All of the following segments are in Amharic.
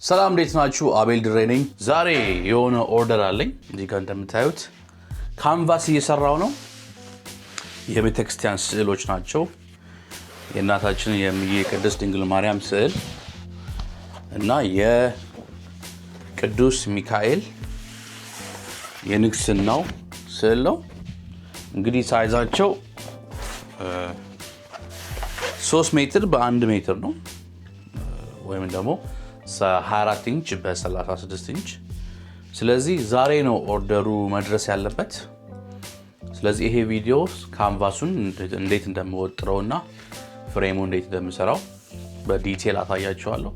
ሰላም እንዴት ናችሁ? አቤል ድሬ ነኝ። ዛሬ የሆነ ኦርደር አለኝ። እዚህ ጋር እንደምታዩት ካንቫስ እየሰራው ነው። የቤተክርስቲያን ስዕሎች ናቸው። የእናታችን የቅድስት ድንግል ማርያም ስዕል እና የቅዱስ ሚካኤል የንግስናው ስዕል ነው። እንግዲህ ሳይዛቸው 3 ሜትር በ1 ሜትር ነው ወይም ደግሞ 24 ኢንች በ36 ኢንች። ስለዚህ ዛሬ ነው ኦርደሩ መድረስ ያለበት። ስለዚህ ይሄ ቪዲዮ ካንቫሱን እንዴት እንደምወጥረውና ፍሬሙ እንዴት እንደምሰራው በዲቴል አሳያችኋለሁ።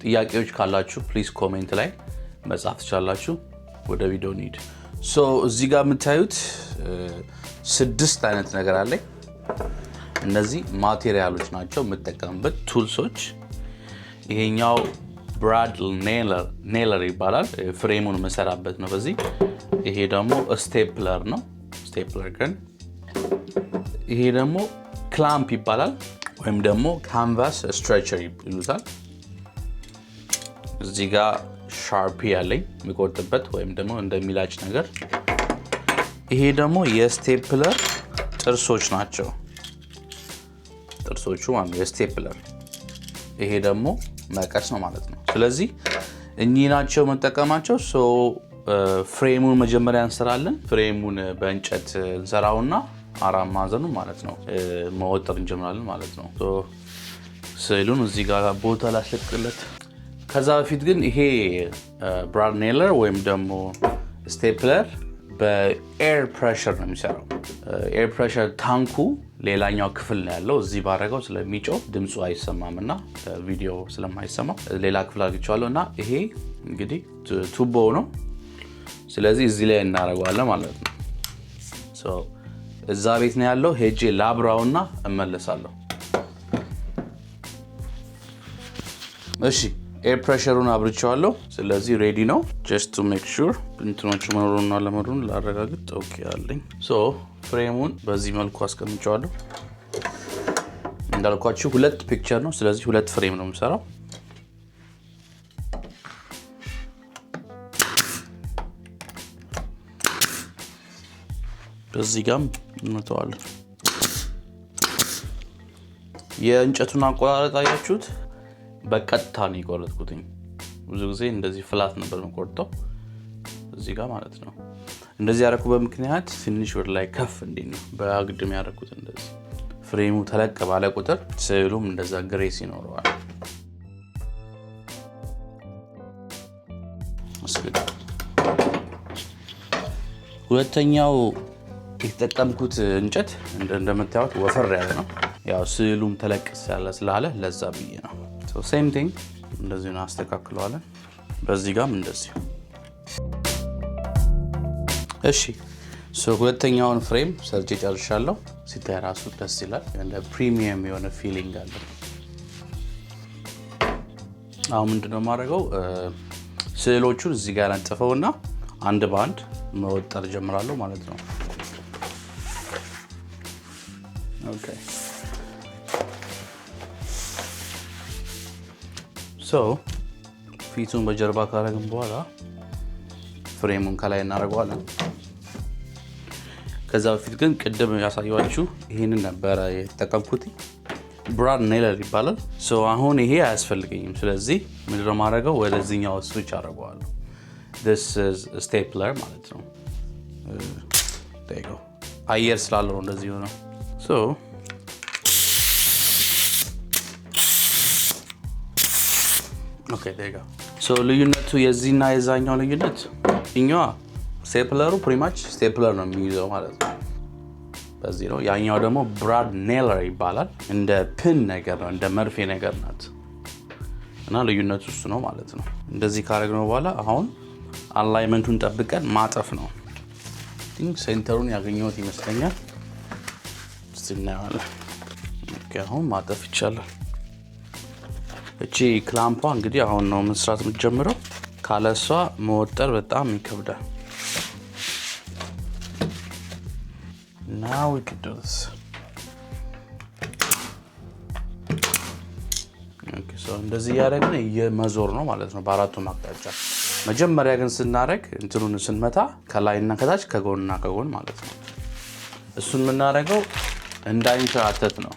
ጥያቄዎች ካላችሁ ፕሊዝ ኮሜንት ላይ መጻፍ ትችላላችሁ። ወደ ቪዲዮ እንሂድ። እዚህ ጋር የምታዩት 6 አይነት ነገር አለኝ። እነዚህ ማቴሪያሎች ናቸው የምጠቀምበት ቱልሶች። ይሄኛው ብራድ ኔለር ይባላል። ፍሬሙን መሰራበት ነው በዚህ። ይሄ ደግሞ ስቴፕለር ነው፣ ስቴፕለር ገን። ይሄ ደግሞ ክላምፕ ይባላል ወይም ደግሞ ካንቫስ ስትሬቸር ይሉታል። እዚህ ጋር ሻርፒ ያለኝ የሚቆርጥበት ወይም ደግሞ እንደሚላጭ ነገር። ይሄ ደግሞ የስቴፕለር ጥርሶች ናቸው፣ ጥርሶቹ ማለት የስቴፕለር። ይሄ ደግሞ መቀስ ነው ማለት ነው። ስለዚህ እኚህ ናቸው መጠቀማቸው። ፍሬሙን መጀመሪያ እንሰራለን። ፍሬሙን በእንጨት እንሰራውና 4 ማዕዘኑ ማለት ነው መወጠር እንጀምራለን ማለት ነው። ስዕሉን እዚህ ጋር ቦታ ላስለቅለት። ከዛ በፊት ግን ይሄ ብራድ ኔለር ወይም ደግሞ ስቴፕለር በኤር ፕሬሸር ነው የሚሰራው። ኤር ፕሬሸር ታንኩ ሌላኛው ክፍል ነው ያለው። እዚህ ባረገው ስለሚጮህ ድምፁ አይሰማም እና ቪዲዮ ስለማይሰማ ሌላ ክፍል አድርጌዋለሁ እና ይሄ እንግዲህ ቱቦው ነው። ስለዚህ እዚህ ላይ እናደርገዋለን ማለት ነው። እዛ ቤት ነው ያለው። ሄጄ ላብራውና እመለሳለሁ። እሺ ኤር ፕሬሸሩን አብርቼዋለሁ። ስለዚህ ሬዲ ነው። ጀስት ቱ ሜክ ሹር እንትኖቹ መኖሩንና ለመኖሩን ላረጋግጥ። ኦኬ አለኝ። ፍሬሙን በዚህ መልኩ አስቀምጬዋለሁ። እንዳልኳችሁ 2 ፒክቸር ነው። ስለዚህ 2 ፍሬም ነው የምሰራው። በዚህ ጋርም እንተዋለን። የእንጨቱን አቆራረጥ አያችሁት? በቀጥታ ነው የቆረጥኩት። ብዙ ጊዜ እንደዚህ ፍላት ነበር የምቆርጠው እዚህ ጋር ማለት ነው። እንደዚህ ያደረኩበት ምክንያት ትንሽ ወደ ላይ ከፍ እንዲል ነው በአግድም ያደረኩት። እንደዚህ ፍሬሙ ተለቅ ባለ ቁጥር ስዕሉም እንደዛ ግሬስ ይኖረዋል። ሁለተኛው የተጠቀምኩት እንጨት እንደምታዩት ወፈር ያለ ነው። ያው ስዕሉም ተለቅ ስላለ ለዛ ብዬ ነው። ሴም ቲንግ እንደዚህ ነው አስተካክለዋለን። በዚህ ጋርም እንደዚህ። እሺ ሁለተኛውን ፍሬም ሰርቼ ጨርሻለሁ። ሲታይ ራሱ ደስ ይላል። እንደ ፕሪሚየም የሆነ ፊሊንግ አለ። አሁን ምንድነው የማደርገው? ስዕሎቹን እዚህ ጋር አንጥፈውና አንድ በአንድ መወጠር ጀምራለሁ ማለት ነው። ኦኬ ፊቱን በጀርባ ካረግን በኋላ ፍሬሙን ከላይ እናደርገዋለን። ከዛ በፊት ግን ቅድም ያሳየኋችሁ ይሄንን ነበረ የተጠቀምኩት። ብራድ ኔለር ይባላል። አሁን ይሄ አያስፈልገኝም። ስለዚህ ምንድነው የማደርገው? ወደዚህኛው ስዊች አደርገዋለሁ። this is stapler ማለት ነው። አየር ስላለው እንደዚህ ሆነ። ኦኬ ልዩነቱ የዚህና የዛኛው ልዩነት እኛዋ ስቴፕለሩ ፕሪማች ስቴፕለር ነው የሚይዘው ማለት ነው። በዚህ ነው። ያኛው ደግሞ ብራድ ኔለር ይባላል። እንደ ፒን ነገር ነው፣ እንደ መርፌ ነገር ናት እና ልዩነቱ እሱ ነው ማለት ነው። እንደዚህ ካረግነው በኋላ አሁን አላይመንቱን ጠብቀን ማጠፍ ነው። ሴንተሩን ያገኘሁት ይመስለኛል። እስቲ እናየዋለን። አሁን ማጠፍ ይቻላል። እቺ ክላምፓ እንግዲህ አሁን ነው መስራት የምትጀምረው። ካለሷ መወጠር በጣም ይከብዳል። Now we can do this. ሶ እንደዚህ ያደረግን የመዞር ነው ማለት ነው በአራቱ አቅጣጫ። መጀመሪያ ግን ስናረግ እንትኑን ስንመታ ከላይና ከታች ከጎንና ከጎን ማለት ነው። እሱን የምናደርገው እንዳይንሸራተት ነው።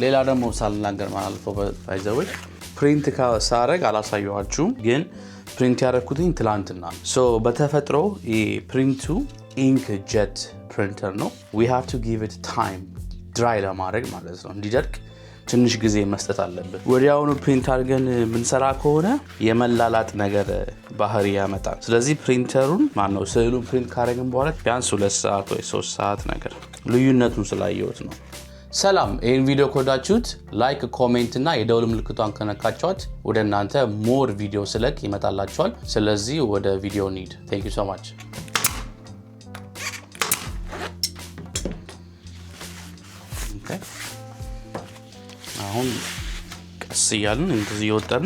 ሌላ ደግሞ ሳልናገር ማላልፈው ባይዘውት ፕሪንት ካሳረግ አላሳየኋችሁም፣ ግን ፕሪንት ያደረኩትኝ ትላንትና ነው። ሶ በተፈጥሮ ፕሪንቱ ኢንክ ጀት ፕሪንተር ነው። we have to give it time dry ለማድረግ ማለት ነው። እንዲደርቅ ትንሽ ጊዜ መስጠት አለብን። ወዲያውኑ ፕሪንት አድርገን ምንሰራ ከሆነ የመላላጥ ነገር ባህሪ ያመጣል። ስለዚህ ፕሪንተሩን ማነው ስዕሉን ፕሪንት ካደረግን በኋላ ቢያንስ 2 ሰዓት ወይ 3 ሰዓት ነገር ልዩነቱን ስላየሁት ነው። ሰላም፣ ይህን ቪዲዮ ከወዳችሁት ላይክ፣ ኮሜንት እና የደውል ምልክቷን ከነካችኋት ወደ እናንተ ሞር ቪዲዮ ስለቅ ይመጣላችኋል። ስለዚህ ወደ ቪዲዮ እንሂድ። thank you so much። አሁን ቀስ እያልን እንደዚህ እየወጣን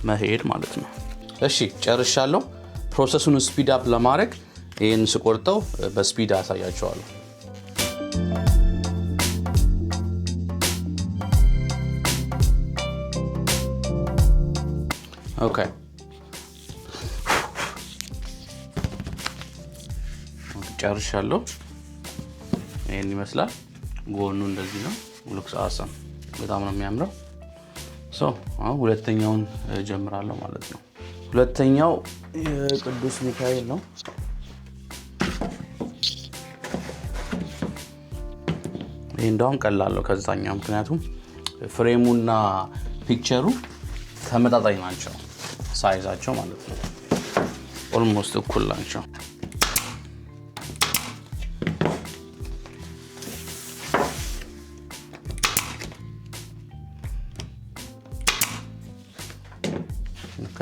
መሄድ ማለት ነው። እሺ ጨርሻለሁ። ፕሮሰሱን ስፒድ አፕ ለማድረግ ይህን ስቆርጠው በስፒድ አሳያችኋለሁ። ኦኬ ጨርሻለሁ። ይሄን ይመስላል። ጎኑ እንደዚህ ነው። ሉክስ አሰም በጣም ነው የሚያምረው። ሶ አሁን ሁለተኛውን ጀምራለሁ ማለት ነው። ሁለተኛው የቅዱስ ሚካኤል ነው። ይሄ እንደውም ቀላል ነው ከዛኛው፣ ምክንያቱም ፍሬሙና ፒክቸሩ ተመጣጣኝ ናቸው፣ ሳይዛቸው ማለት ነው። ኦልሞስት እኩል ናቸው። ኦኬ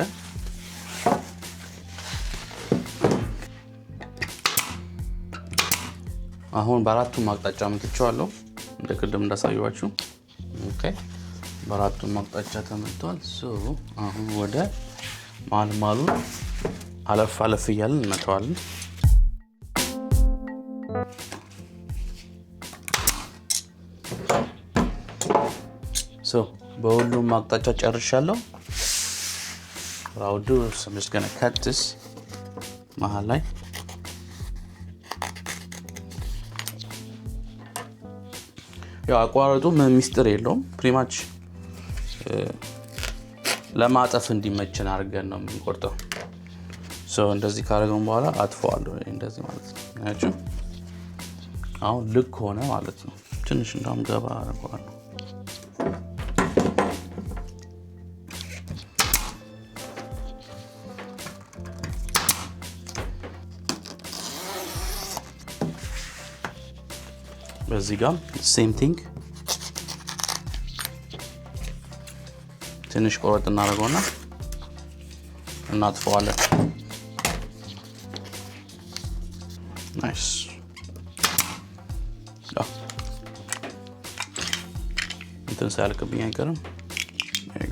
አሁን በአራቱም አቅጣጫ መትቼዋለሁ እንደቅድም እንዳሳየኋችሁ። ኦኬ በአራቱም አቅጣጫ ተመቷል። ሶ አሁን ወደ ማልማሉን አለፍ አለፍ እያልን እንመታዋለን። ሶ በሁሉም አቅጣጫ ጨርሻለሁ። ራውዱ ስምስገነ ከትስ መሃል ላይ ያው አቋራጩ ሚስጥር የለውም። ፕሪማች ለማጠፍ እንዲመችን አድርገን ነው የምንቆርጠው። ሶ እንደዚህ ካደረገን በኋላ አጥፈዋለሁ እንደዚህ ማለት ነው። አያችሁ አሁን ልክ ሆነ ማለት ነው። ትንሽ እንዳም ገባ አድርገዋለሁ። በዚህ ጋር ሴም ቲንግ ትንሽ ቆረጥ እናደርገውና እናጥፈዋለን። ናይስ። እንትን ሳያልቅብኝ አይቀርም። ይሄ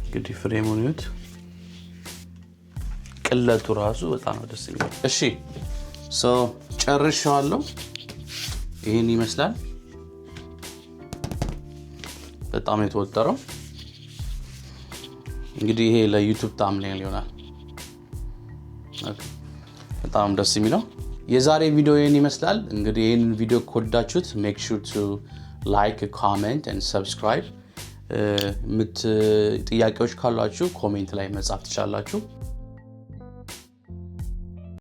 እንግዲህ ፍሬሙን ይዩት። ቅለቱ ራሱ በጣም ደስ ይላል። እሺ ሶ ጨርሻለሁ። ይሄን ይመስላል። በጣም የተወጠረው እንግዲህ ይሄ ለዩቲዩብ ታምብኔል ይሆናል። በጣም ደስ የሚለው የዛሬ ቪዲዮ ይሄን ይመስላል። እንግዲህ ይሄን ቪዲዮ ከወዳችሁት make sure to like, comment and subscribe። ጥያቄዎች ካላችሁ ኮሜንት ላይ መጻፍ ትችላላችሁ።